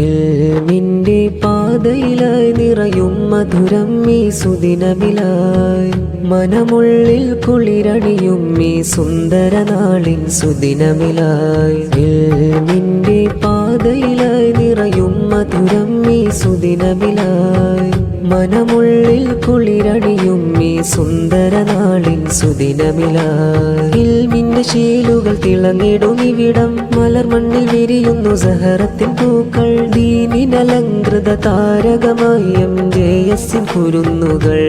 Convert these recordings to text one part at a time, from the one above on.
ഇൽമിന്റെ പാതയിലായി നിറയും മധുരം ഈ സുദിനമിലായി മനമുള്ളിൽ കുളിരണിയും ഈ സുന്ദര നാളിൻ സുദിനമിലായി ഇൽമിന്റെ പാതയിലായി നിറയും മധുരം ഈ സുദിനമിലായി മനമുള്ളിൽ കുളിരണിയും ഈ സുന്ദര നാളിൻ സുദിനമിലായി ഇൽമിന്റെ ശീലുകൾ തിളങ്ങിടും ഇവിടം മലർമണ്ണിൽ വിരിയുന്നു സഹറത്തിൻ പൂക്കൾ ദീനിനലങ്കൃത താരകമായി MJS കുരുന്നുകൾ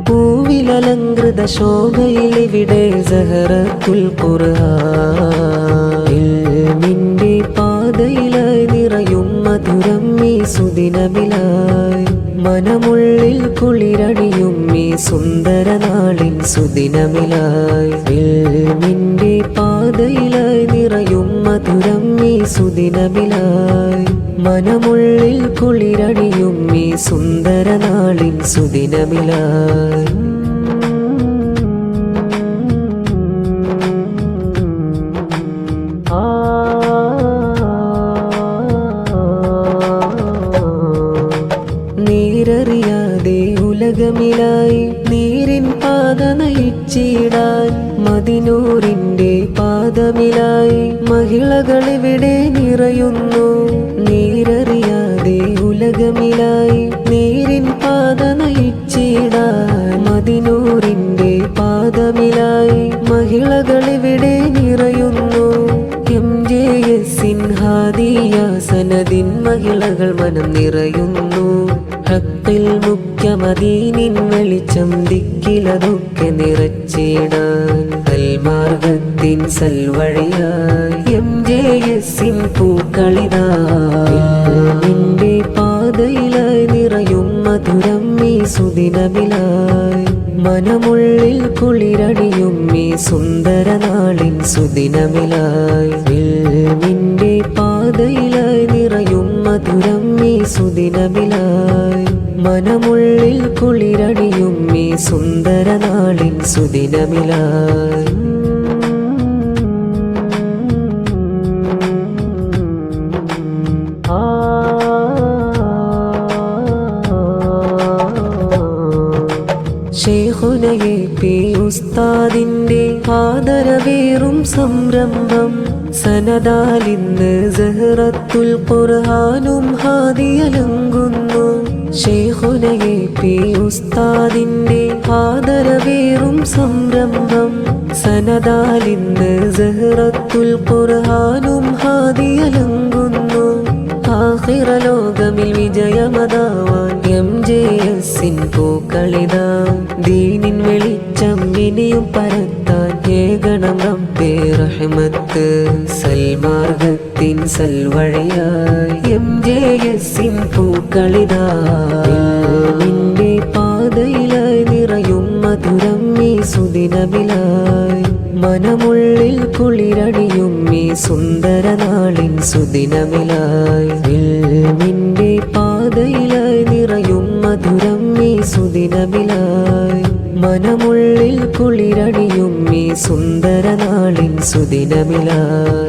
പൂവിലലങ്കൃത ശോഭയിലിവിടെ സഹറത്തുൽ ഖുർആൻ ഇൽമിന്റെ പാതയിലായി നിറയും മധുരം ഈ സുദിനമിലായി മനമുള്ളിൽ കുളിരണിയും ഈ സുന്ദര നാളിൻ സുദിനമിലായി ഇൽമിന്റെ പാതയിലായി നിറയും മധുരം ഈ സുദിനമിലായി മനമുള്ളിൽ കുളിരണിയും ഈ സുന്ദര നാളിൻ സുദിനമിലായി നീരറിയാതെ ഉലകമിലായി നീരിൻ പാത നയിച്ചിടാൻ മദിനൂറിന്റെ പാദമിലായി മഹിളകളിവിടെ നിറയുന്നു നീരറിയാതെ ഉലകമിലായി നീരിൻ പാത നയിച്ചിടാൻ മദിനൂറിന്റെ പാദമിലായി മഹിളകളിവിടെ നിറയുന്നു MJS ഹാദിയ സനദിൻ മഹിളകൾ മനം നിറയുന്നു ഹക്കിൽ മുഖ്യമദീനിൻ വെളിച്ചം ദിക്കിലതൊക്കെ നിറച്ചിടാൻ സൽമാർഗത്തിൻ സൽവഴിയായി MJS പൂക്കളിതാ നിന്റെ പാതയിലായി നിറയും മധുരം ഈ സുദിനമിലായി മനമുള്ളിൽ കുളിരണിയും ഈ സുന്ദര നാളിൻ സുദിനമിലായി ഇൽമിന്റെ പാതയിലായി നിറയും മധുരം ഈ സുദിനമിലായി മനമുള്ളിൽ കുളിരണിയും ഈ സുന്ദര നാളിൻ സുദിനമിലായി ശൈഖുനയെ പി ഉസ്താദിന്റെ ആദരവേറും സംരംഭം സനദാലിന്ന് സഹറത്തുൽ ഖുർആനും ഹാദിയലങ്കുന്നു ശൈഖുനയെ പി ഉസ്താദിന്റെ ആദരവേറും സംരംഭം സനദാലിന്ന് സഹറത്തുൽ ഖുർആനും ഹാദിയലങ്കുന്നു ആഖിറലോകമിൽ വിജയമതാവാൻ MJS പൂക്കളിതാം ദീനിൻ വെളിച്ചം ഇനിയും പരത്താൻ ഏകണം റബ്ബേ റഹ്മത്ത് സൽമാർഗത്തിൻ സൽവഴിയായി MJS പൂക്കളിതാ നിന്റെ പാതയിലായി നിറയും മധുരം ഈ സുദിനമിലായി മനമുള്ളിൽ കുളിരണിയും ഈ സുന്ദര നാളിൻ സുദിനമിലായി ഇൽമിന്റെ പാതയിലായി നിറയും മധുരം ഈ സുദിനമിലായി മനമുള്ളിൽ കുളിരണിയും ഈ സുന്ദര നാളിൻ സുദിനമിലായി